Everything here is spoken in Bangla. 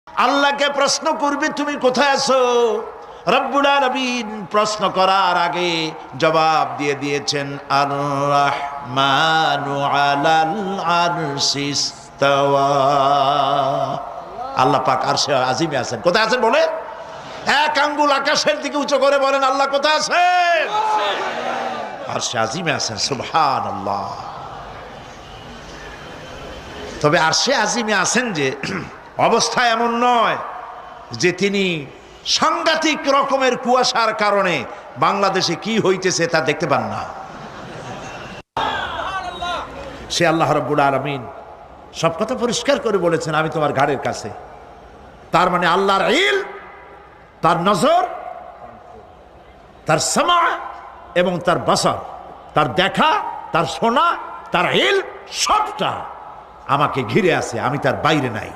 আল্লাহকে প্রশ্ন করবে তুমি কোথায় আছো। রব্বুল আলামিন প্রশ্ন করার আগে জবাব দিয়ে দিয়েছেন আর রাহমানু আলাল আরশি ইস্তাওয়া। আল্লাহ পাক আরশে আজিমে আছেন। কোথায় আছেন বলে? এক আঙ্গুল আকাশের দিকে উঁচু করে বলেন আল্লাহ কোথায় আছেন? আরশে আজিমে আছেন। সুবহানাল্লাহ। তবে আরশে আজিমে আছেন যে অবস্থা এমন নয় যে তিনি সাংঘাতিক রকমের কুয়াশার কারণে বাংলাদেশে কি হইতেছে তা দেখতে পান না। সে আল্লাহ রাব্বুল আলামিন সব কথা পরিষ্কার করে বলেছেন আমি তোমার ঘাড়ের কাছে। তার মানে আল্লাহর ইলম, তার নজর, তার সামা এবং তার বাসার, তার দেখা, তার শোনা, তার ইলম সবটা আমাকে ঘিরে আছে, আমি তার বাইরে নাই।